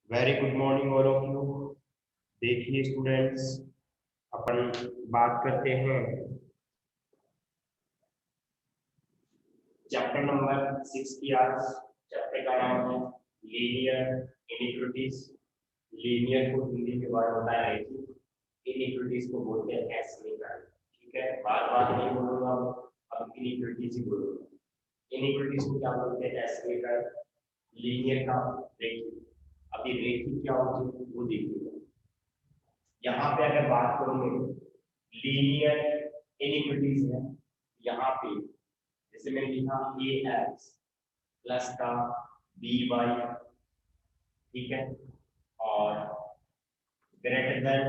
Very good morning all of you. देखिए students, अपन बात करते हैं चैप्टर नंबर 6 की। आज चैप्टर का नाम है लीनियर इनइक्विटीज। लीनियर को हिंदी में वर्ड होता है रैखिक, इनइक्विटीज को बोलते हैं असमीकरण। ठीक है, बार बार नहीं बोलूंगा, अब इनइक्विटीज ही बोलूंगा। इनइक्विटीज को क्या बोलते हैं? असमीकरण। लीनियर का रैखिक। अभी रैखिक क्या होती है वो देखिएगा। यहाँ पे अगर बात करूंगे लीनियर इनइक्विटीज है, यहाँ पे जैसे मैंने लिखा ए एक्स प्लस का बी वाई, ठीक है, और greater than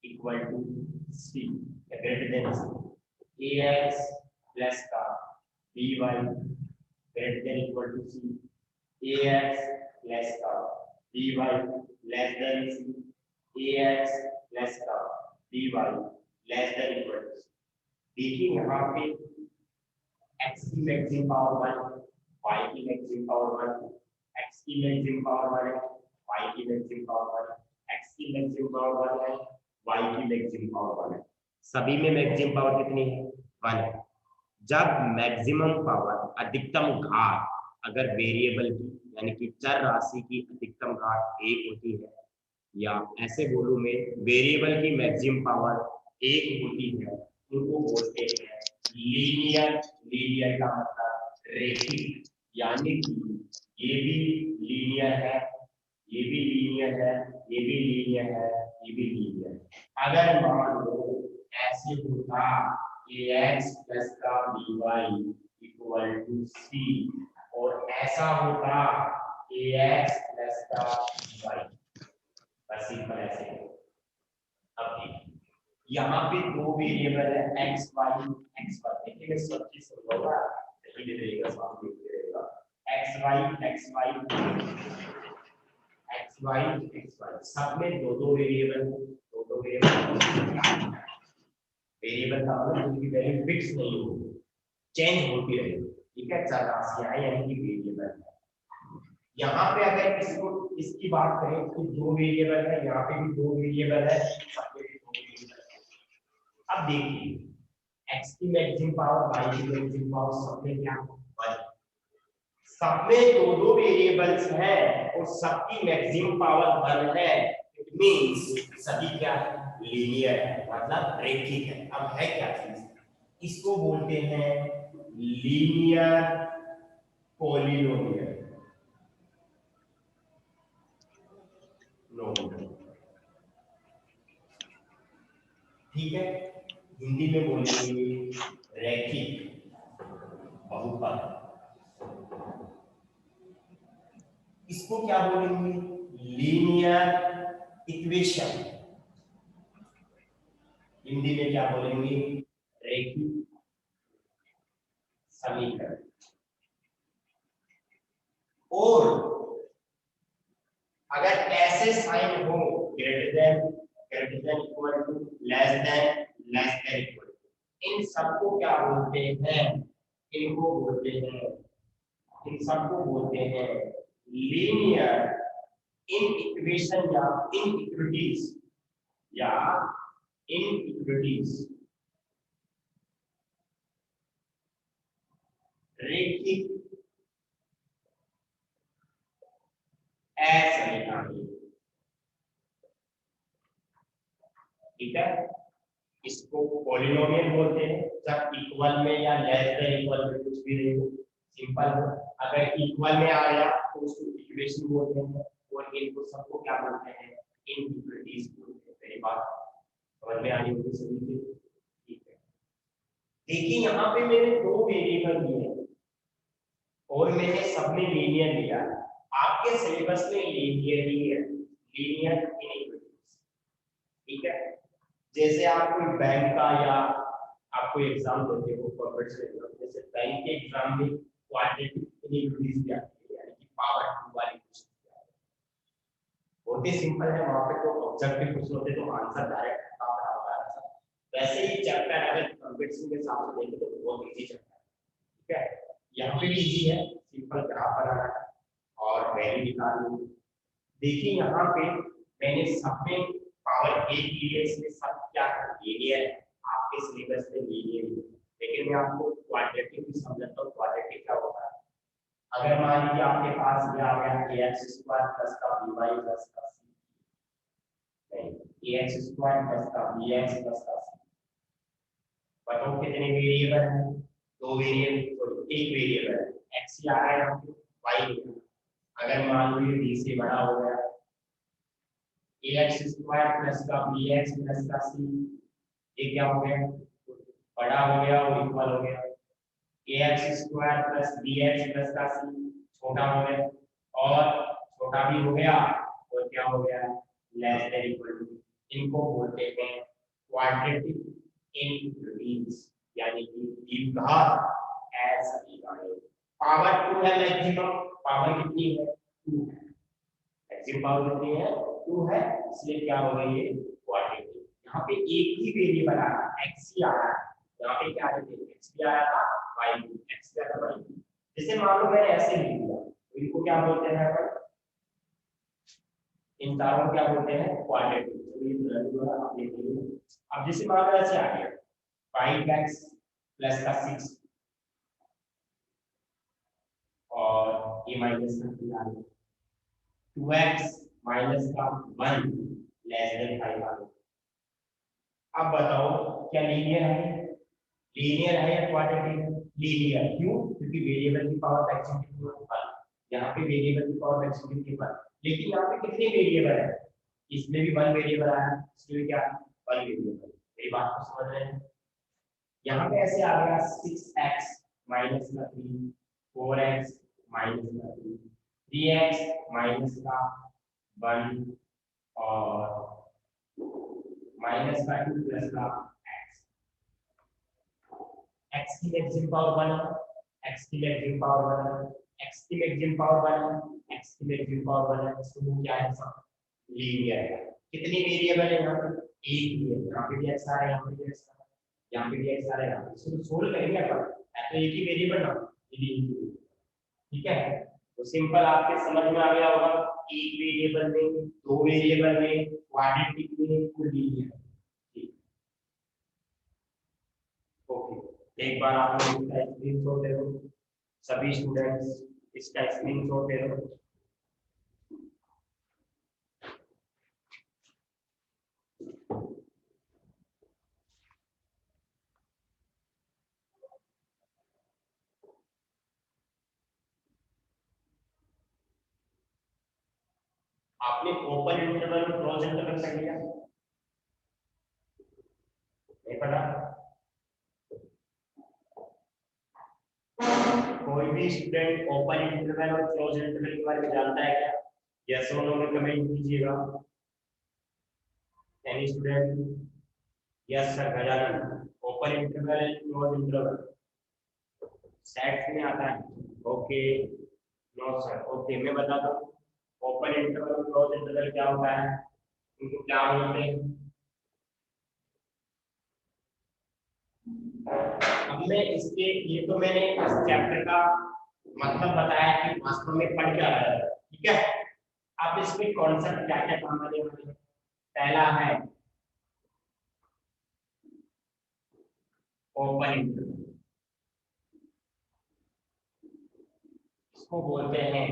equal to c, greater than c. A x plus का b y greater than equal to c. A x plus का b y less than c. A x plus का b y less than equal to c. देखिए यहाँ पे x की maximum power 1, y की maximum power 1, x की maximum power 1 है, y की मैक्सिमम पावर 1 है, x की मैक्सिमम पावर 1 है, y की मैक्सिमम पावर 1 है। सभी में मैक्सिमम पावर कितनी है? 1 है। जब मैक्सिमम पावर अधिकतम घात अगर वेरिएबल की यानी कि चर राशि की अधिकतम घात 1 होती है, या ऐसे बोलूं मैं वेरिएबल की मैक्सिमम पावर 1 होती है, उनको बोलते हैं लीनियर। लीनियर का मतलब रैखिक, यानी कि ये भी लीनियर है, ये भी लीनियर है, ये भी लीनियर है, ये भी लीनियर है। अगर मान लो ऐसे होता ax प्लस का by इक्वल टू c, और ऐसा होता ax प्लस का y, बस सिंपल ऐसे। अब देखिए यहाँ पे दो वेरिएबल है x y। देखिए मैं सब चीज समझाऊंगा, धीरे रहेगा, सामने देखते रहेगा। x y सब में दो दो वेरिएबल, वेरिएबल का मतलब उनकी वैल्यू फिक्स नहीं होगी, चेंज होती रहेगी। ठीक है, चर राशियां यानी कि वेरिएबल है। यहाँ पे अगर इसको इसकी बात करें तो दो वेरिएबल है, यहाँ पे भी दो वेरिएबल है, सब में भी दो वेरिएबल है। अब देखिए x की मैक्सिमम पावर, y की मैक्सिमम पावर, सब में क्या 1। सब में दो दो वेरिएबल्स हैं और सबकी मैक्सिमम पावर 1 है। इट मींस सभी क्या है? लीनियर है, मतलब रैखिक है। अब है क्या चीज? इसको बोलते हैं लीनियर पॉलिनोमियल। ठीक है, हिंदी में बोलेंगे रैखिक बहुपद। इसको क्या बोलेंगे? Linear equation. हिंदी में क्या बोलेंगे? रैखिक समीकरण। और अगर ऐसे साइन हो greater than equal to less than equal to, इन सबको क्या बोलते हैं? इनको बोलते हैं, इन सबको बोलते हैं लीनियर इनइक्वेशन या इनइक्विटीज, या इनइक्विटीज रैखिक असमीकरण। ठीक है, इसको पॉलिनोमियल बोलते हैं जब इक्वल में या लेस देन इक्वल में कुछ भी नहीं हो, सिंपल हो। अगर इक्वल में आ गया तो उसको इक्वेशन बोलते हैं, और इनको सबको क्या बोलते हैं? इनइक्विटीज बोलते हैं। मेरी बात समझ में आ रही होगी सभी की? ठीक है, देखिए यहाँ पे मैंने दो वेरिएबल दिए हैं और मैंने सब में लीनियर लिया है। आपके सिलेबस में लीनियर ही है, लीनियर इनइक्विटीज। ठीक है, जैसे आप कोई बैंक का या आप कोई एग्जाम देते हो, कॉर्पोरेट एग्जाम, जैसे बैंक के एग्जाम में क्वाड्रेटिक इनइक्विटीज भी आती है, यानी कि पावर 2 वाली क्वेश्चन भी आती है। बहुत ही सिंपल है, वहां पे तो ऑब्जेक्टिव क्वेश्चन होते तो आंसर डायरेक्ट आता होता है। वैसे ही चैप्टर अगर कंपटीशन के साथ देखें तो बहुत इजी चैप्टर है। ठीक है, यहाँ पे भी इजी है, सिंपल ग्राफ बनाना है और वैल्यू निकालनी है। देखिए यहाँ पे मैंने सब में पावर 8 ली है, इसमें सब क्या लीनियर है, आपके सिलेबस में लीनियर है, लेकिन मैं आपको क्वाड्रेटिक भी समझाता हूँ। क्वाड्रेटिक क्या होता है, अगर मान लीजिए आपके पास ये आ गया ax स्क्वायर प्लस का by प्लस का c, नहीं ax स्क्वायर प्लस का bx प्लस का c, बताओ कितने वेरिएबल हैं, दो वेरिएबल, तो एक वेरिएबल है x ही आ रहा है यहाँ पे, y नहीं। अगर मान लीजिए b से बड़ा हो गया ax स्क्वायर प्लस का bx प्लस का c, ये क्या हो गया, बड़ा हो गया और इक्वल हो गया, ax square plus bx plus का c छोटा हो गया और छोटा भी हो गया और क्या हो गया, लेस देन इक्वल टू। इनको बोलते हैं क्वाड्रेटिक इंटीग्रल्स, यानी कि द्विघात ऐसा दिखाए। पावर 2 है मैक्सिमम, पावर कितनी है 2 है, मैक्सिमम पावर कितनी है 2 है, इसलिए क्या हो गई ये क्वाड्रेटिक। यहाँ पे एक ही वेरिएबल आ रहा है x ही आ रहा है, यहाँ पे क्या आ रहा है x भी आया था y भी, x भी आया था y भी। जैसे मान लो मैंने ऐसे लिख दिया तो इनको क्या बोलते हैं अपन, इन चारों को क्या बोलते हैं क्वाड्रेटिक। तो ये वाला आप देख लीजिए। अब जैसे मान लो ऐसे आ गया 5x प्लस का 6 और ये माइनस का 3 आ गया, 2x माइनस का 1 लेस देन 5 आ गया। अब बताओ क्या लीनियर है, लीनियर है या क्वाड्रेटिक, लीनियर। क्यों, क्योंकि वेरिएबल की पावर मैक्सिमम कितनी है 1, यहाँ पे वेरिएबल की पावर मैक्सिमम कितनी है 1, लेकिन यहाँ पे कितने वेरिएबल है, इसमें भी 1 वेरिएबल आया, इसमें भी क्या 1 वेरिएबल। मेरी बात को समझ रहे हैं, यहाँ पे ऐसे आ गया 6x माइनस का 3, 4x माइनस का 3, 3x माइनस का 1 और माइनस का 2 प्लस का x की मैक्सिमम पावर 1, x की मैक्सिमम पावर 1, x की मैक्सिमम पावर 1, x की मैक्सिमम पावर 1, इसको क्या है सब लीनियर है। कितनी वेरिएबल है यहाँ पे, एक ही है, यहाँ पे भी x आ रहा है, यहाँ पे भी x आ रहा है, यहाँ पे भी x आ रहा है, इसको सोल्व करेंगे अपन, तो एक ही वेरिएबल ना, ये ठीक है। तो सिंपल आपके समझ में आ गया होगा, एक वेरिएबल में, दो वेरिएबल में, क्वाड्रेटिक में, फुल लीनियर। ठीक, ओके। एक बार आप लोग इसका स्क्रीनशॉट ले लो, सभी स्टूडेंट्स इसका स्क्रीनशॉट ले लो। आपने ओपन इंटरवल और क्लोज इंटरवल कर लिया, नहीं पता, कोई भी स्टूडेंट ओपन इंटरवल और क्लोज इंटरवल के बारे में जानता है क्या, यस और नो में कमेंट कीजिएगा। Any student, yes sir Gajanan, open interval and close interval sets में आता है, ओके। नो सर, ओके मैं बताता हूँ, ओपन इंटरवल और क्लोज इंटरवल क्या होता है, उनको क्या बोलते हैं। अब मैं इसके, ये तो मैंने इस चैप्टर का मतलब बताया कि वास्तव में पढ़ क्या रहा है, ठीक है। अब इसमें कॉन्सेप्ट क्या क्या काम आने वाले हैं, पहला है ओपन इंटरवल, इसको बोलते हैं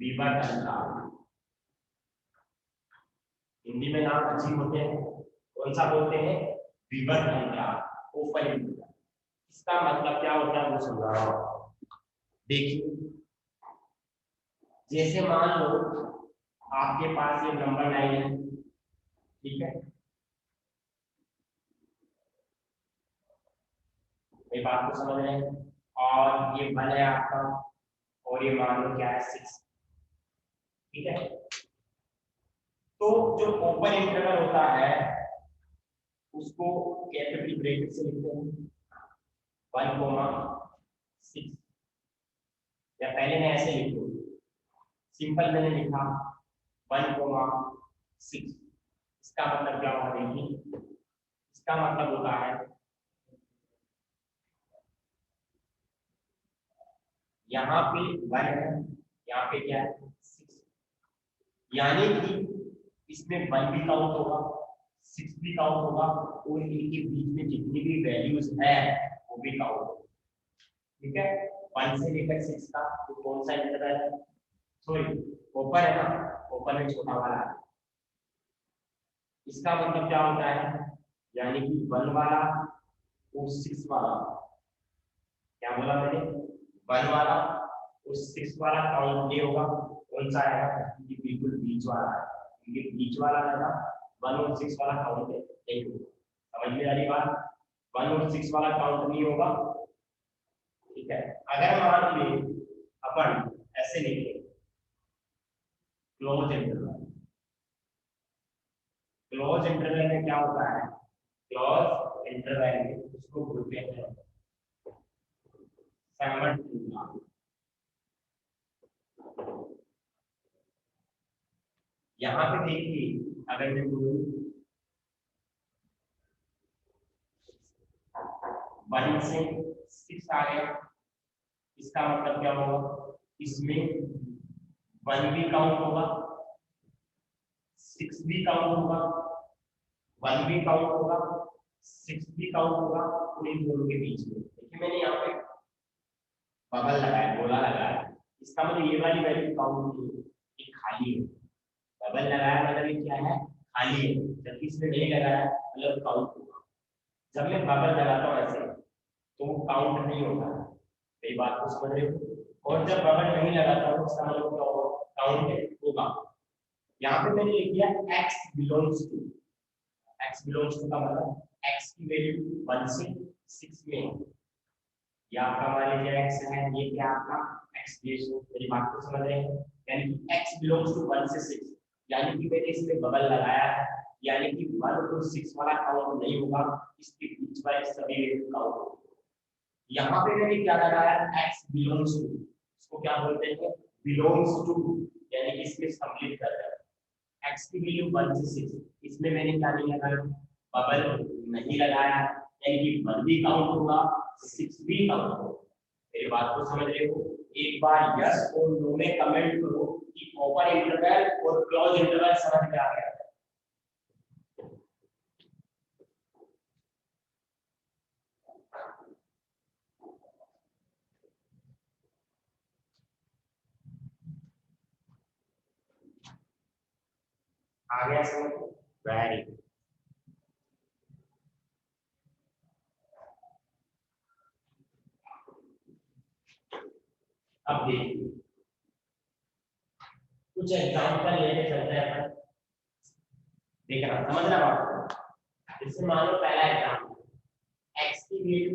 विवर्त अंतराल, हिंदी में नाम अच्छी होते हैं, कौन सा बोलते हैं विवर्त अंतराल, ओपन इंटरवल। इसका मतलब क्या होता है वो समझा रहा हूं। देखिए जैसे मान लो आपके पास ये नंबर लाइन है, ठीक है, मेरी बात को समझ रहे हैं, और ये 1 है आपका, और ये मान लो क्या है 6, ठीक है। तो जो ओपन इंटरवल होता है उसको कैपिटल ब्रैकेट से लिखते हैं 1,6, या पहले मैं ऐसे लिख दूं, सिंपल मैंने लिखा 1,6, इसका मतलब क्या होगा देखिए, इसका मतलब होता है यहाँ पे 1 है, यहाँ पे क्या है यानी कि इसमें 1 भी काउंट होगा, 6 भी काउंट होगा और इनके बीच में जितनी भी वैल्यूज है वो भी काउंट होगा। ठीक है, 1 से लेकर 6 का तो कौन सा इंटरवल है, सॉरी ओपन है ना, ओपन में छोटा वाला है। इसका मतलब क्या होता है, यानी कि 1 वाला और 6 वाला, क्या बोला मैंने, 1 वाला और 6 वाला काउंट नहीं होगा, कौन सा आएगा, ये बिल्कुल बीच वाला है, क्योंकि बीच वाला है ना 1 और 6 वाला काउंट नहीं होगा। समझ में आ रही बात, 1 और 6 वाला काउंट नहीं होगा। ठीक है, अगर मान ली अपन ऐसे लिखे क्लोज इंटरवल, क्लोज इंटरवल में क्या होता है, क्लोज इंटरवल में उसको बोलते हैं समतुल्य। यहाँ पे देखिए अगर मैं बोलूं 1 से 6 आ गया, इसका मतलब क्या होगा, इसमें 1 भी काउंट होगा, 6 भी काउंट होगा, 1 भी काउंट होगा, 6 भी काउंट होगा, और इन दोनों के बीच में देखिए मैंने यहाँ पे बबल लगाया, गोला लगाया, इसका मतलब ये वाली वैल्यू काउंट नहीं है, ये खाली है। बबल लगाया मतलब ये क्या है, खाली है, जबकि इसमें नहीं लगाया मतलब काउंट होगा। जब मैं बबल लगाता हूँ ऐसे तो वो काउंट नहीं होता है, मेरी बात को समझ रहे हो, और जब बबल नहीं लगाता हूँ इसका मतलब क्या होगा, काउंट होगा। यहाँ पे मैंने लिख दिया x belongs to, x belongs to का मतलब x की वैल्यू 1 से 6 में है, या आपका मान लीजिए x है, ये क्या आपका x बेस, मेरी बात को समझ रहे हैं, यानी कि x बिलोंग्स टू 1 से 6, यानी कि मैंने इसमें बबल लगाया है, यानी कि 1 और 6 वाला काउंट नहीं होगा, इसके बीच वाले सभी वैल्यू काउंट होगा। यहाँ पे मैंने क्या लगाया, x बिलोंग्स टू, इसको क्या बोलते हैं, बिलोंग्स टू, यानी कि इसमें सम्मिलित कर रहा है, x की वैल्यू 1 से 6, इसमें मैंने क्या नहीं लगाया, बबल नहीं लगाया, यानी कि 1 भी काउंट होगा, 6 भी काउंट होगा। मेरी बात को समझ रहे हो, एक बार यस और नो में कमेंट करो कि ओपन इंटरवल और क्लोज इंटरवल समझ में आ गया। आ गया समझ, वेरी गुड। अब देखिए कुछ एग्जांपल लेके चलते हैं अपन, देखना समझना बात। जैसे मान लो पहला एग्जांपल, x की वैल्यू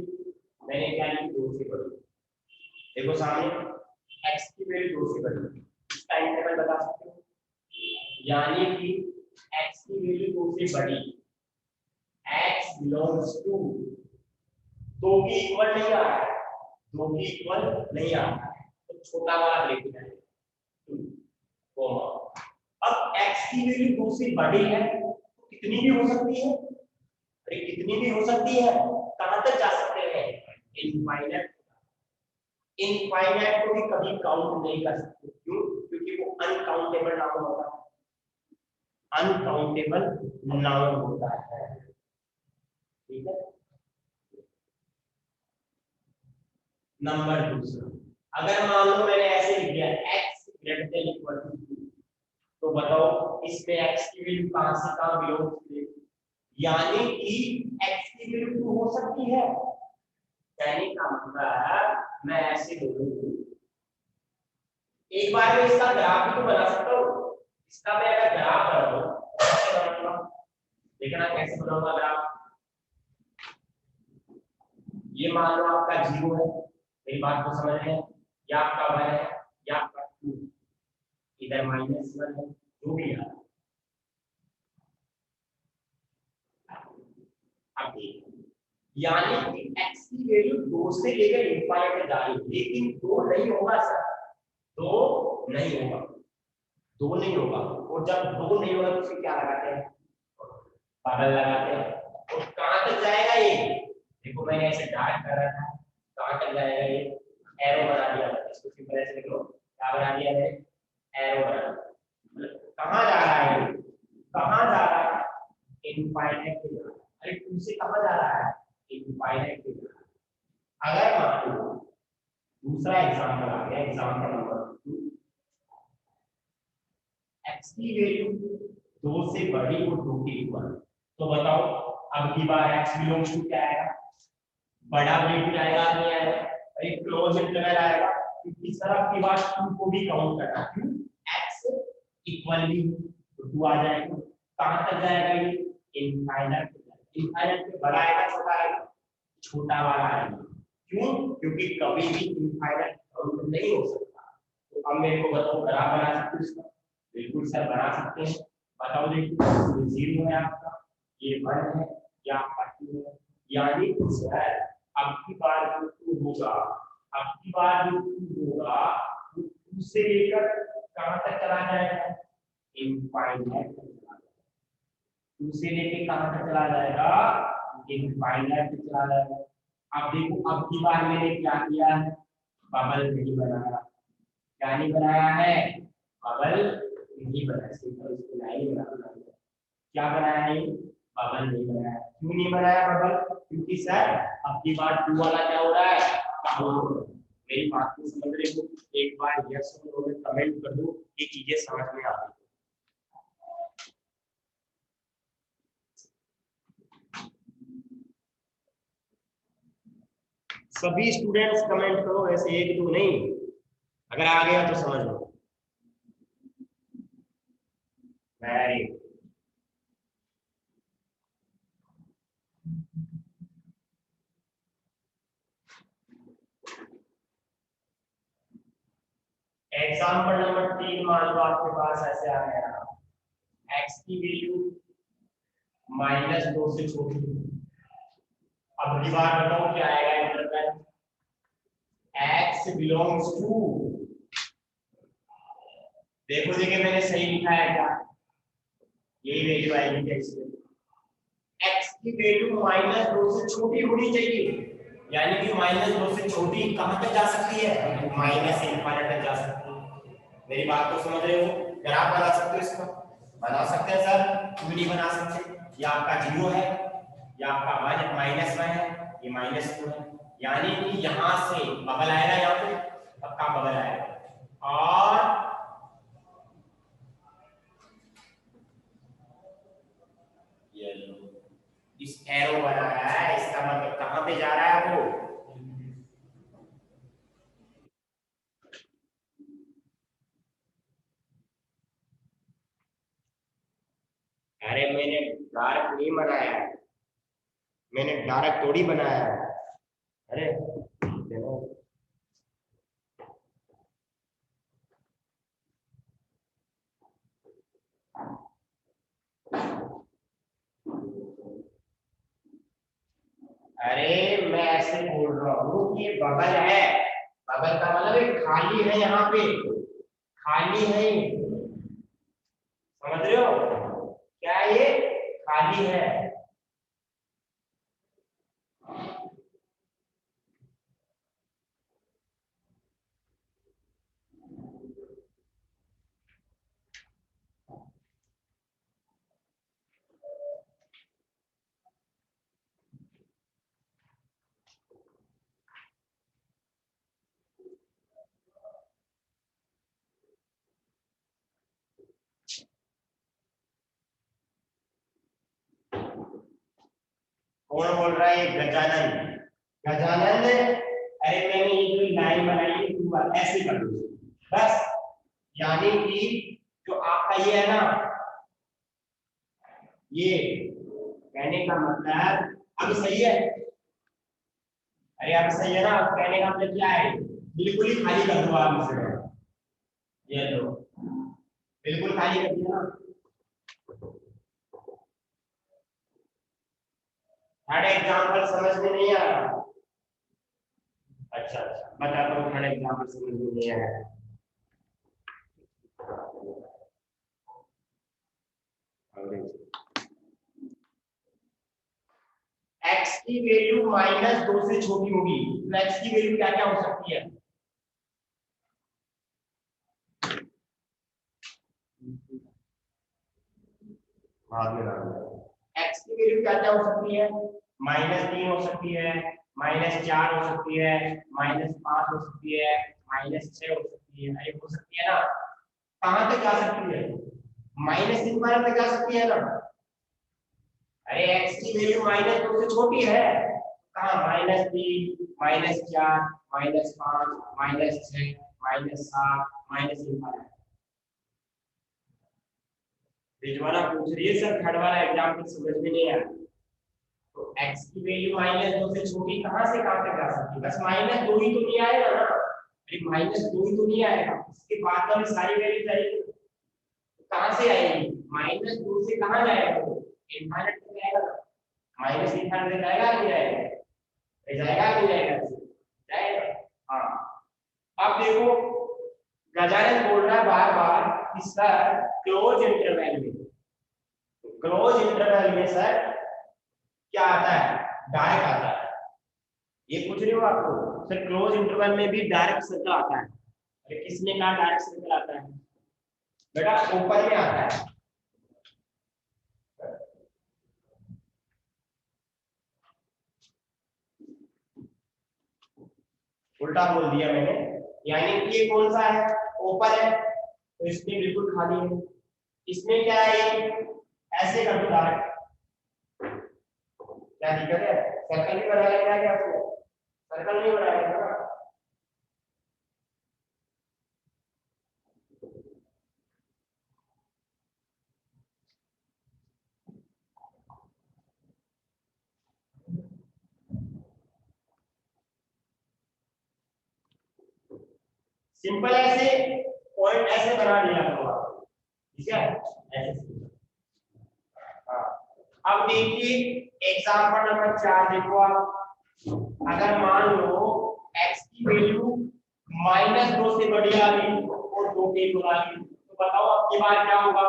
मैंने क्या ली, 2 से बड़ी, देखो सामने x की वैल्यू 2 से बड़ी, इसका इंटरवल बता सकते हो, यानी कि x की वैल्यू 2 से बड़ी, x बिलोंग्स टू 2 की इक्वल नहीं आ रहा है, 2 की इक्वल नहीं आ रहा है, तो छोटा वाला ब्रैकेट है 2, अब x की वैल्यू 2 से बड़ी है तो कितनी भी हो सकती है, अरे कितनी भी हो सकती है, कहां तक जा सकते हैं, इनफाइनाइट, इनफाइनाइट को भी कभी काउंट नहीं कर सकते, क्यों, क्योंकि वो अनकाउंटेबल नाउन होता है, अनकाउंटेबल नाउन होता है। ठीक है, नंबर दूसरा, अगर मान लो मैंने ऐसे लिख दिया x greater than equal to 2, तो बताओ इसमें x की वैल्यू कहां से कहां बिलोंग करती है, यानी कि x की वैल्यू 2 हो सकती है, यानी का मतलब मैं ऐसे बोलूं, एक बार में इसका ग्राफ भी तो बना सकता हूं, इसका मैं अगर ग्राफ बनाऊं कैसे बनाऊंगा, देखना कैसे बनाऊंगा ग्राफ, ये मान लो आपका 0 है, मेरी बात को समझ रहे हैं, या आपका 1 है, या आपका 2, इधर -1 है, जो भी है। अब देखिए, यानी कि x की वैल्यू 2 से लेकर इंफाइनाइट तक जा रही है, लेकिन 2 नहीं होगा सर, 2 नहीं होगा, 2 नहीं होगा, और जब 2 नहीं होगा तो फिर क्या लगाते हैं, बबल लगाते हैं, और कहां तक जाएगा ये, देखो मैंने ऐसे डार्क कर रहा था, कहां तक जाएगा ये, एरो बना दिया, इसको सिंपल ऐसे लिख लो, क्या बना दिया है, एरो बना दिया, कहाँ जा रहा है, कहाँ जा रहा है, इनफाइनाइट पे जा रहा है। अरे 2 से कहाँ जा रहा है, इनफाइनाइट पे जा रहा है। अगर मान लो दूसरा एग्जांपल आ गया, एग्जांपल नंबर 2, x की वैल्यू 2 से बड़ी और 2 के इक्वल, तो बताओ अब की बार x बिलोंग्स टू क्या आएगा, बड़ा वैल्यू आएगा नहीं आएगा, एक क्लोज इंटरवल आएगा, क्योंकि सर अब की बार 2 को भी काउंट करना, क्यों x इक्वल भी तो 2 आ जाएगा। कहां तक जाएगा ये, इनफाइनाइट तक जाएगा। इनफाइनाइट से बड़ा आएगा छोटा आएगा, छोटा वाला आएगा, क्यों, क्योंकि कभी भी इनफाइनाइट काउंट नहीं हो सकता। तो अब मेरे को बताओ ग्राफ बना सकते हो इसका, बिल्कुल सर बना सकते हैं। बताओ देखिए, ये 0 है आपका, ये 1 है, या आपका 2 है, यानी कि सर अब की बार जो 2 होगा, अब की बार जो 2 होगा वो 2 से लेकर कहां तक चला जाएगा, इनफाइनाइट तक चला जाएगा। 2 से लेकर कहां तक चला जाएगा, इनफाइनाइट तक चला जाएगा। अब देखो अब की बार मैंने क्या किया है, बबल नहीं बनाया, क्या नहीं बनाया है, बबल नहीं बनाया, सिंपल इसको लाइन बना दिया। क्या बनाया है, बबल नहीं बनाया। क्यों नहीं बनाया बबल, क्योंकि सर अब की बार 2 वाला क्या हो रहा है, काउंट। मेरी बात को समझ रहे हो, एक बार यस और नो में कमेंट कर दो, ये चीजें समझ में आ गई। सभी स्टूडेंट्स कमेंट करो, ऐसे एक दो नहीं, अगर आ गया तो समझ लो। Very good. एग्जाम्पल नंबर 3 मान लो आपके पास ऐसे आ गया, x की वैल्यू -2 से छोटी, अब की बार बताओ क्या आएगा इंटरवल, x बिलोंग्स टू, देखो देखिए मैंने सही लिखा है क्या, यही वैल्यू आएगी क्या इसमें, x की वैल्यू -2 से छोटी होनी चाहिए, यानी कि -2 से छोटी कहां तक जा सकती है, -∞ तक जा सकती है। मेरी बात को समझ रहे हो, ग्राफ बना सकते हो इसका, बना सकते हैं सर, क्यों नहीं बना सकते, ये आपका 0 है, ये आपका -1 है, ये -2 है, यानी कि यहां से बबल आएगा, यहाँ पे पक्का बबल आएगा, और ये लो इस एरो बनाया है, इसका मतलब कहां पे जा रहा है वो, अरे मैंने डार्क नहीं बनाया है, मैंने डार्क थोड़ी बनाया है, अरे देखो अरे मैं ऐसे बोल रहा हूँ कि बबल है, बबल का मतलब एक खाली है, यहाँ पे खाली है, समझ रहे हो क्या, ये खाली है। कौन बोल रहा है, गजानन, गजानन, अरे मैंने ये जो लाइन बनाई है तू ऐसे कर दो बस, यानी कि जो आपका ये है ना, ये कहने का मतलब अब सही है, अरे अब सही है ना, कहने का मतलब क्या है, बिल्कुल ही खाली कर दो आप इसे, ये लो बिल्कुल खाली कर दिया ना। थर्ड एग्जाम्पल समझ में नहीं आ रहा, अच्छा अच्छा बताता हूँ, थर्ड एग्जाम्पल समझ में नहीं आया, x की वैल्यू -2 से छोटी होगी, तो x की वैल्यू क्या क्या हो सकती है, हाथ में डाल एक्स की वैल्यू क्या क्या हो सकती है, -3 हो सकती है, -4 हो सकती है, -5 हो सकती है, -6 हो सकती है, ये हो सकती है ना। कहां तक जा सकती है, -3 तक जा सकती है ना। अरे एक्स की वैल्यू -2 से छोटी है, कहां -3, -4, -5, -6, -7, -3। रिजवाना पूछ रही है सर थर्ड वाला एग्जाम्पल समझ में नहीं आया, तो x की वैल्यू -2 से छोटी कहां से कहां तक जा सकती है, बस -2 ही तो नहीं आएगा ना, अरे -2 ही तो नहीं आएगा, इसके बाद तो सारी वैल्यू जाएगी, कहां से आएगी, -2 से कहां जाएगा वो, इनफाइनाइट तक जाएगा ना, -इनफाइनाइट तक जाएगा नहीं जाएगा, जाएगा नहीं जाएगा, जाएगा। हाँ अब देखो गजानन बोल रहा है बार बार इसका क्लोज इंटरवल में, क्लोज इंटरवल में सर क्या आता है, डायरेक्ट आता है, ये पूछ रहे हो आपको सर क्लोज इंटरवल में भी डायरेक्ट सर्कल आता है, अरे किसने कहा डायरेक्ट सर्कल आता है, बेटा ऊपर में आता है, उल्टा बोल दिया मैंने, यानी कि ये कौन सा है, ऊपर है तो इसमें बिल्कुल खाली है, इसमें क्या है, ऐसे कर दो डायरेक्ट, क्या दिक्कत है, सर्कल भी बना लेना क्या, सर्कल नहीं बनाएगा ना, सिंपल ऐसे पॉइंट ऐसे बना लिया करो आप, ठीक है ऐसे। हाँ अब देखिए एग्जांपल नंबर 4 देखो आप, अगर मान लो x की वैल्यू -2 से बड़ी आ गई और 2 के इक्वल आ गई, तो बताओ अब की बार क्या होगा,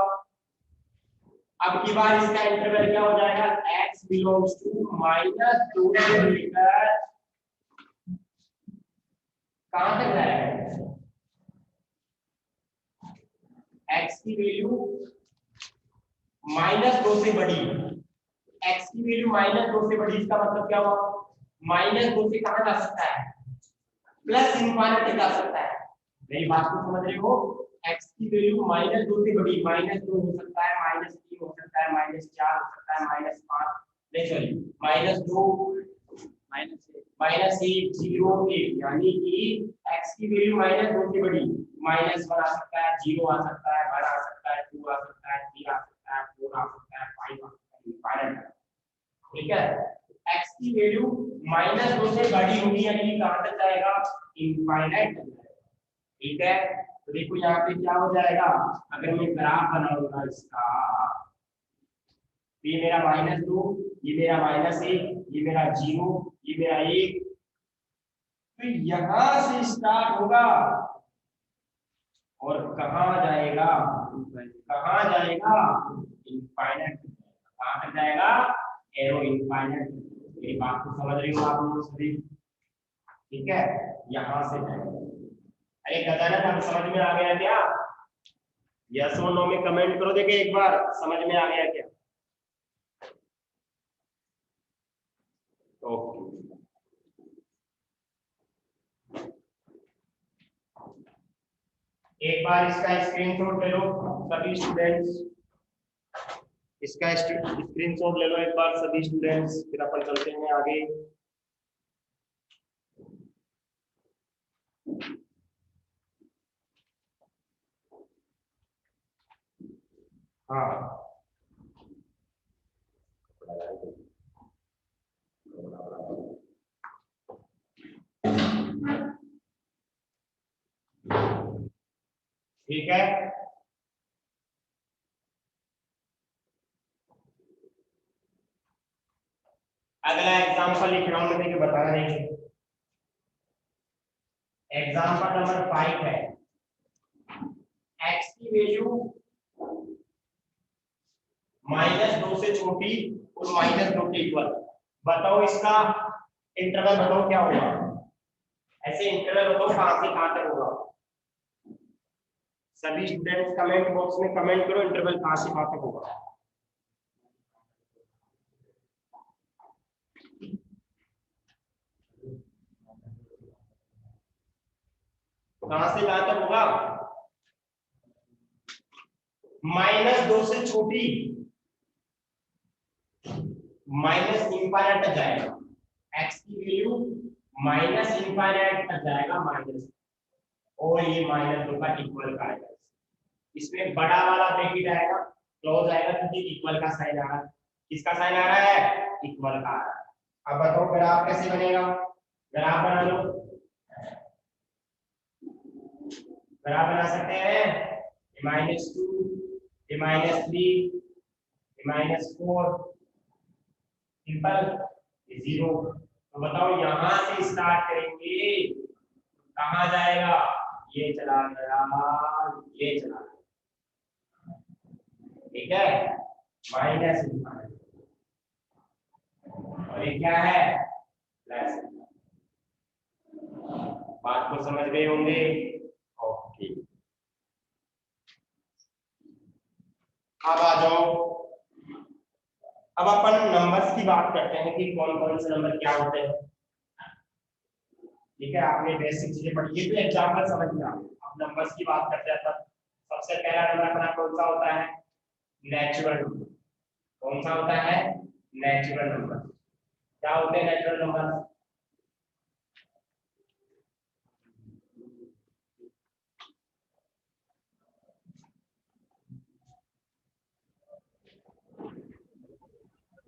अब की बार इसका इंटरवल क्या हो जाएगा, x बिलोंग्स टू -2 से लेकर कहां तक जाएगा, x की वैल्यू -2 से बड़ी, x की वैल्यू -2 से बड़ी, इसका मतलब क्या हुआ, -2 से कहां जा सकता है, प्लस इनफाइनाइट जा सकता है, मेरी बात को समझ रहे हो, x की वैल्यू -2 से बड़ी, -2 हो सकता है, -3 हो सकता है, -4 हो सकता है, -5 नहीं सॉरी -2 -1 0 1, यानी कि x की वैल्यू -2 से बड़ी, -1 आ सकता है, 0 आ सकता है, 1 आ सकता है, 2 आ सकता है, 3 आ सकता है, 4 आ सकता है, 5 आ सकता है, इनफाइनाइट, ठीक है। x की वैल्यू -2 से बड़ी होगी यानी कि कहां तक जाएगा, इनफाइनाइट तक जाएगा, ठीक है। तो देखो यहाँ पे क्या हो जाएगा, अगर मैं ग्राफ बनाऊंगा इसका, ये मेरा -2, ये मेरा -1, ये मेरा 0, ये मेरा 1, तो यहां से स्टार्ट होगा और कहां जाएगा, कहां जाएगा, इनफाइनाइट, कहां तक जाएगा, एरो इनफाइनाइट, मेरी बात को समझ रही हो आप लोग सभी, ठीक है, यहां से जाएगा। अरे गजानन अब समझ में आ गया क्या, यस और नो में कमेंट करो, देखे एक बार समझ में आ गया क्या, ओके। एक बार इसका स्क्रीनशॉट ले लो सभी स्टूडेंट्स, इसका स्क्रीनशॉट ले लो एक बार सभी स्टूडेंट्स, फिर अपन चलते हैं आगे। हाँ ठीक है, अगला एग्जांपल लिख रहा हूं, देखिए बताना देखिए, एग्जांपल नंबर 5 है, x की वैल्यू -2 से छोटी और -2 के इक्वल, बताओ इसका इंटरवल बताओ क्या होगा, ऐसे इंटरवल बताओ कहां से कहां तक होगा, सभी स्टूडेंट्स कमेंट बॉक्स में कमेंट करो इंटरवल कहां से कहां तक होगा। कहां से कहां तक होगा? -2 से छोटी माइनस इंफाइनाइट तक जाएगा। x की वैल्यू -इंफाइनाइट तक जाएगा माइनस, और ये -2 का इक्वल का आएगा। इसमें बड़ा वाला ब्रैकेट आएगा, क्लोज आएगा, क्योंकि इक्वल का साइन आ रहा है। किसका साइन आ रहा है? इक्वल का आ रहा है। अब बताओ ग्राफ कैसे बनेगा? ग्राफ बना लो। ग्राफ बना सकते हैं -2, -3, -4, सिंपल, 0। तो बताओ यहां से स्टार्ट करेंगे, कहां जाएगा? ये चला गया, ये चला गया, ठीक है, -, और ये क्या है? प्लस। बात को समझ गए होंगे? ओके, अब आ जाओ। अब अपन नंबर्स की बात करते हैं कि कौन कौन से नंबर क्या होते हैं। ठीक है, आपने बेसिक चीजें पढ़ी है तो एग्जांपल समझ में आ गया। अब नंबर्स की बात करते हैं तब सबसे पहला नंबर अपना कौन सा होता है? Natural number. कौन सा होता है? Natural number. क्या होते हैं नेचुरल नंबर?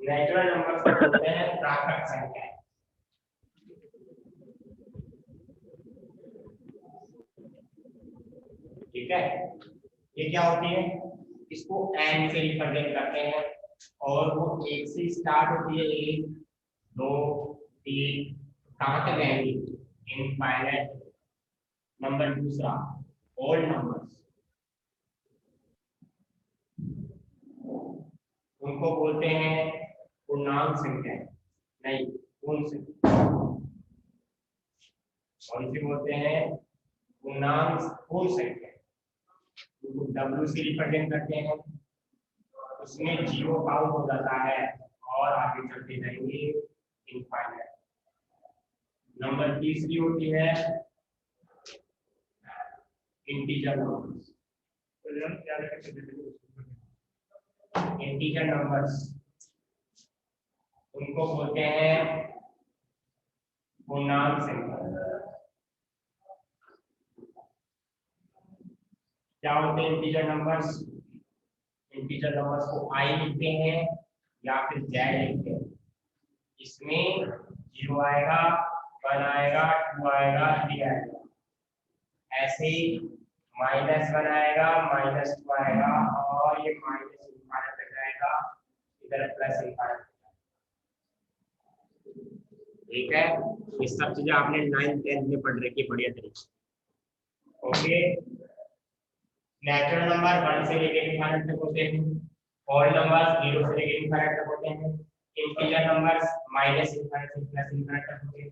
नेचुरल नंबर्स होते हैं प्राकृत संख्याएं। ठीक है, ये क्या होती है? इसको n से रिप्रेजेंट करते हैं, और वो 1 से स्टार्ट होती है, 1, 2, 3, कहां तक जाएंगी? इनफाइनाइट। नंबर दूसरा होल नंबर्स, उनको बोलते हैं पूर्णांक संख्याएं, नहीं पूर्ण संख्या। कौन सी बोलते हैं? पूर्णांक पूर्ण संख्या। W से रिप्रेजेंट करते हैं, उसमें 0 काउंट हो जाता है और आगे चलते जाएंगे इनफाइनाइट। नंबर तीसरी होती है इंटीजर नंबर्स। इंटीजर नंबर्स उनको बोलते हैं पूर्णांक संख्या। क्या होते हैं इंटीजर नंबर्स? इंटीजर नंबर्स को i लिखते हैं या फिर z लिखते हैं। इसमें 0 आएगा, 1 आएगा, 2 आएगा, 3 आएगा। ऐसे ही -1 आएगा, -2 आएगा, और ये -∞ तक जाएगा, इधर +∞। ठीक है, ये सब चीजें आपने 9th 10th में पढ़ रखी है बढ़िया तरीके से। ओके, नेचुरल नंबर 1 से लेकर इनफाइनाइट तक होते हैं, होल नंबर 0 से लेकर इनफाइनाइट तक होते हैं, इंटीजर नंबर्स -∞ से +∞ तक होते हैं।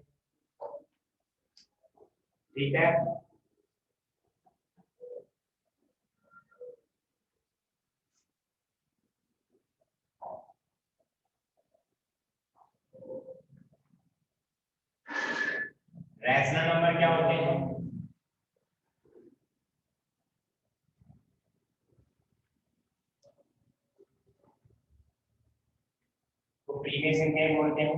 ठीक है, रैशनल नंबर क्या होते हैं? तो प्रीवियस संख्याएं बोलते हैं।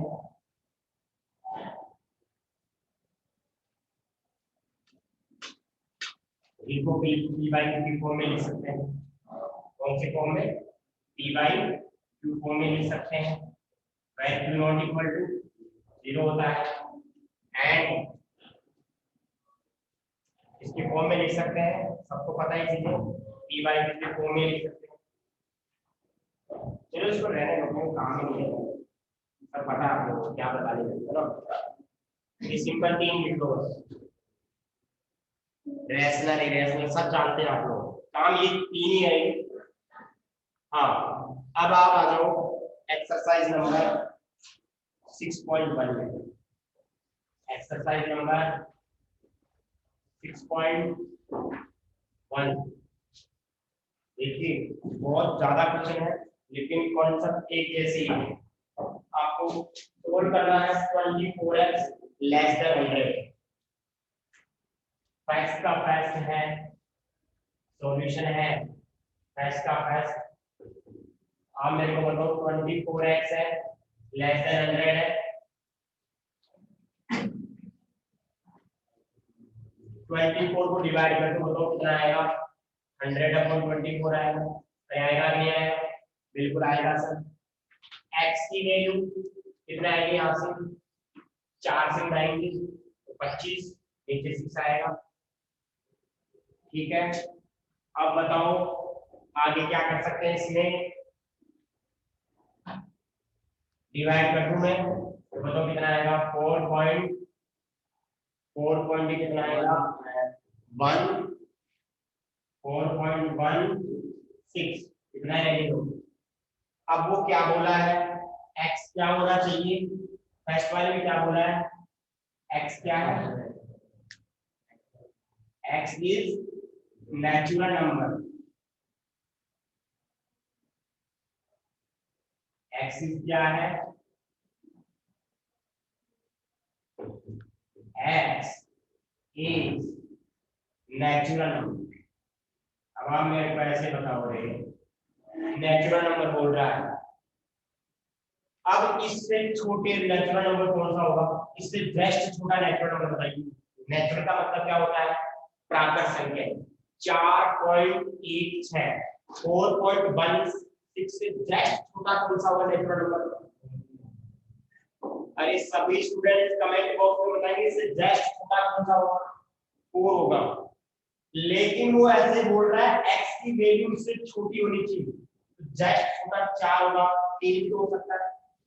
इनको p by q फॉर्म में लिख सकते हैं। कौन से फॉर्म में? p by q फॉर्म में लिख सकते हैं, where q not equal to 0 होता है। एंड इसके फॉर्म में लिख सकते हैं, सबको पता ही चीजें, p by q के फॉर्म में लिख सकते हैं। चलो इसको रहने दो, काम ही नहीं है, सब पता है आप लोगों को, क्या बता रहे हैं। चलो ये सिंपल 3 लिख लो बस, रैशनल इरेशनल सब जानते हैं आप लोग, काम ये 3 ही है। हाँ, अब आप आ जाओ एक्सरसाइज नंबर 6.1 में। एक्सरसाइज नंबर 6.1 देखिए, बहुत ज्यादा क्वेश्चन है लेकिन कॉन्सेप्ट एक जैसे ही है। आपको सोल्व करना है 24x < 100। फर्स्ट का फर्स्ट है, सॉल्यूशन है फर्स्ट का फर्स्ट। अब मेरे को बताओ 24x है लेस देन 100 है, 24 को डिवाइड करके बताओ कितना आएगा, 100/24 आएगा, तो आएगा नहीं आएगा, बिल्कुल आएगा सर। x की वैल्यू कितना आएगी, यहाँ से 4 से बढ़ाएंगे तो 25, नीचे 6 आएगा, ठीक है। अब बताओ आगे क्या कर सकते हैं, इसमें डिवाइड कर दूं मैं तो बताओ कितना आएगा, 4 कितना आएगा 4.16 कितना है, अब वो क्या बोला है, x क्या होना चाहिए, फर्स्ट वाले में क्या बोला है, x क्या है, x is natural number, x is क्या है, x इज नेचुरल नंबर। अब आप मेरे को ऐसे बताओ रे, नेचुरल नंबर बोल रहा है, अब इससे छोटे नेचुरल नंबर कौन सा होगा, इससे बेस्ट छोटा नेचुरल नंबर बताइए। नेचुरल का मतलब क्या होता है, प्राकृत संख्या। 4.16 4.16 से बेस्ट छोटा कौन सा होगा नेचुरल नंबर, अरे सभी स्टूडेंट्स कमेंट बॉक्स में बताएंगे इससे बेस्ट छोटा कौन सा होगा, 4 होगा। लेकिन वो ऐसे बोल रहा है x की वैल्यू इससे छोटी होनी चाहिए, तो बेस्ट छोटा 4 होगा, 3 भी तो हो सकता है,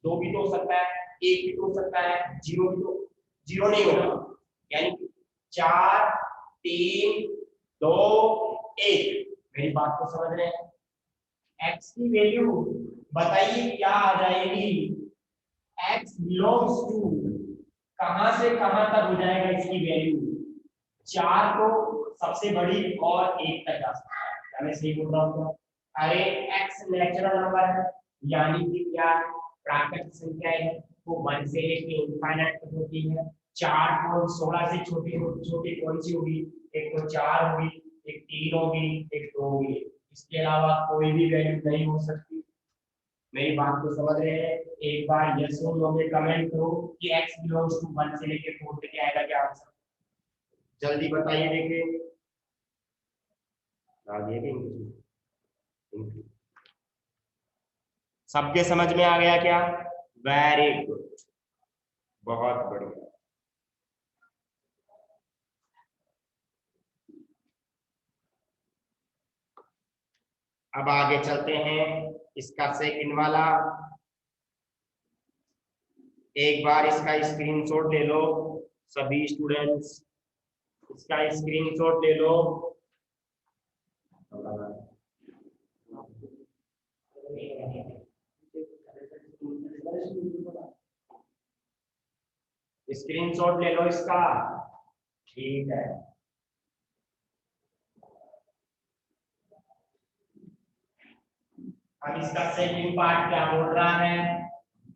2 भी तो हो सकता है, 1 भी तो हो सकता है, 0 भी तो, 0 नहीं होगा, यानी 4 3 2 1। मेरी बात को समझ रहे हैं, x की वैल्यू बताइए क्या आ जाएगी, x बिलोंग्स टू कहां से कहां तक हो जाएगा, इसकी वैल्यू 4 को सबसे बड़ी और 1 तक जा सकता है, मैं सही बोल रहा हूँ, अरे x नेचुरल नंबर है यानी कि क्या है, प्राकृत संख्या है, वो 1 से लेके इनफाइनाइट तक होती है। 4.16 से छोटी छोटी कौन सी होगी, एक तो 4 होगी, एक 3 होगी, एक 2 होगी, इसके अलावा कोई भी वैल्यू नहीं हो सकती। मेरी बात को समझ रहे हैं, एक बार यस और नो में कमेंट करो कि x बिलोंग्स टू 1 से लेके 4 तक आएगा क्या आंसर, जल्दी बताइए देखिए, सबके समझ में आ गया क्या, वेरी गुड, बहुत बढ़िया। अब आगे चलते हैं, इसका सेकंड वाला, एक बार इसका स्क्रीनशॉट ले लो सभी स्टूडेंट्स, इसका स्क्रीनशॉट ले लो, स्क्रीनशॉट ले लो इसका, ठीक है। अब इसका सेकंड पार्ट क्या बोल रहा है,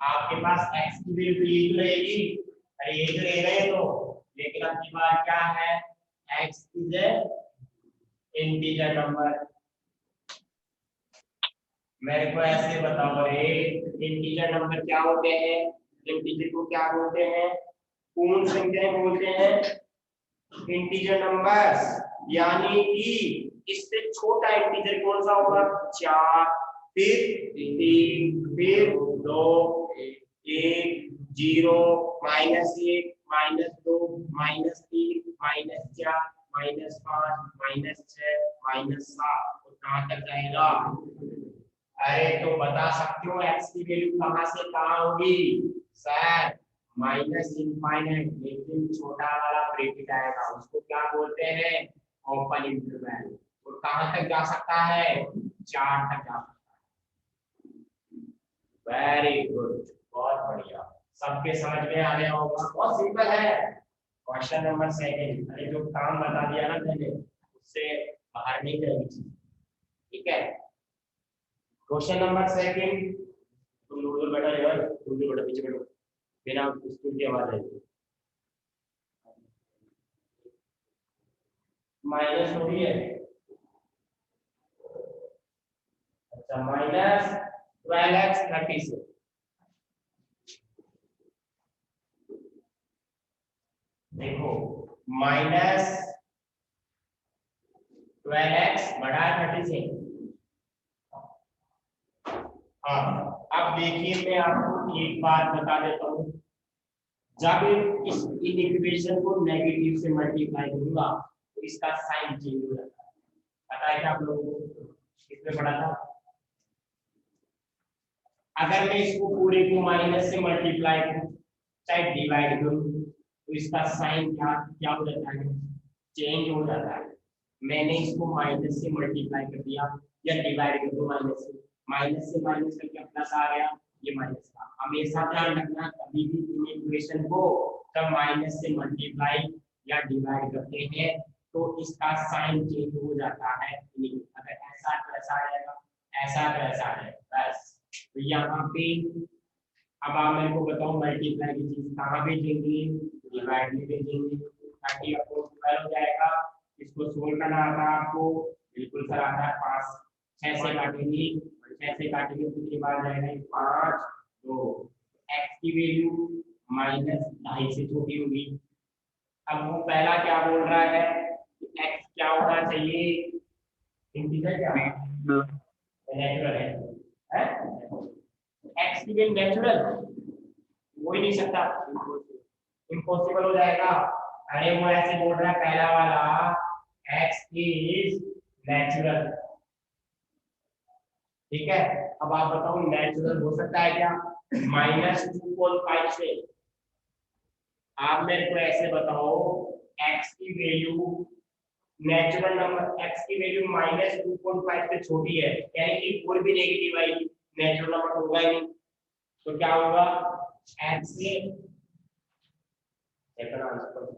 आपके पास x की वैल्यू लिख रहेगी, अरे ये तो ले रहे तो, लेकिन अब की बात क्या है, x is a integer number. मेरे को ऐसे बताओ रे, इंटीजर नंबर क्या होते हैं, इंटीजर को क्या बोलते हैं, पूर्ण संख्याएं बोलते हैं, इंटीजर नंबर्स, यानी कि इससे छोटा इंटीजर कौन सा होगा, 4 फिर 3 फिर 2 1 0 -1 -2 -3 -4 -5 -6 -7 और कहां तक जाएगा, अरे तो बता सकते हो x की वैल्यू कहां से कहां होगी, सर माइनस इनफाइनाइट, लेकिन छोटा वाला ब्रैकेट आएगा उसको क्या बोलते हैं, ओपन इंटरवल, और कहां तक जा सकता है, 4 तक जा सकता है, वेरी गुड, बहुत बढ़िया, सबके समझ में आने होगा, बहुत सिंपल है। क्वेश्चन नंबर सेकंड, अरे जो काम बता दिया ना मैंने उससे बाहर नहीं जाएगी, ठीक है। क्वेश्चन नंबर सेकंड, तुम दूर बैठा रहे हो, दूर बैठो, पीछे बैठो, बिना स्कूल की आवाज आएगी। माइनस हो रही है। अच्छा माइनस 12x 30 से देखो माइनस 12x बड़ा 30 से। हाँ अब देखिए मैं आपको एक बात बता देता हूँ, जब इस इक्वेशन को नेगेटिव से मल्टीप्लाई करूंगा तो इसका साइन चेंज हो जाता है। पता है क्या आप लोगों को, इसमें पढ़ा था। अगर मैं इसको पूरे को माइनस से मल्टीप्लाई करूं चाहे डिवाइड करूं तो इसका साइन क्या क्या हो जाता है, चेंज हो जाता है। मैंने इसको माइनस से मल्टीप्लाई कर दिया या डिवाइड कर दो माइनस से माइनस करके प्लस आ गया, ये माइनस का। हमेशा ध्यान रखना कभी भी इन इक्वेशन को जब माइनस से मल्टीप्लाई या डिवाइड करते हैं तो इसका साइन चेंज हो जाता है। अगर ऐसा तो ऐसा आएगा, ऐसा तो ऐसा आएगा बस। तो यहाँ पे अब आप मेरे को बताओ मल्टीप्लाई की चीज कहाँ भेजेंगे, डिवाइड में भेजेंगे, 30/12 हो जाएगा। इसको सोल्व करना आता है आपको, बिल्कुल सर आता है। 5 6 से काटेंगे, 6 से काटेंगे तो कितनी बार जाएगा, 5 2। x की वैल्यू -2.5 से छोटी होगी। अब वो पहला क्या बोल रहा है कि x क्या होना चाहिए, इंटीजर क्या नेचुरल है? x की वैल्यू नेचुरल हो ही नहीं सकता, इम्पॉसिबल हो जाएगा। अरे वो ऐसे बोल रहा है पहला वाला x इज नेचुरल, ठीक है। अब आप बताओ नेचुरल हो सकता है क्या, -2.5 से। आप मेरे को ऐसे बताओ x की वैल्यू नेचुरल नंबर x की वैल्यू -2.5 से छोटी है, यानी कि कोई भी नेगेटिव आई नेचुरल नंबर होगा ही नहीं, तो क्या होगा x से सेकंड आंसर।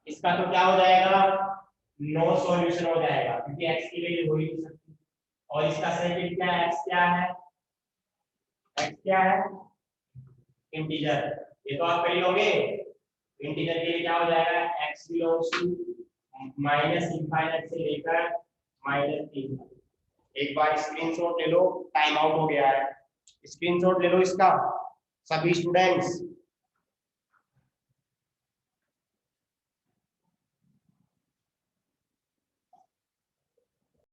इसका तो क्या हो जाएगा, नो सॉल्यूशन हो जाएगा क्योंकि x की वैल्यू हो ही नहीं सकती। और इसका सेकंड क्या है, x क्या है, x क्या है इंटीजर, ये तो आप कर लोगे। इंटीजर के लिए क्या हो जाएगा, x बिलोंग्स टू -∞ से लेकर -3। एक बार स्क्रीनशॉट ले लो, टाइम आउट हो गया है, स्क्रीनशॉट ले लो इसका सभी स्टूडेंट्स।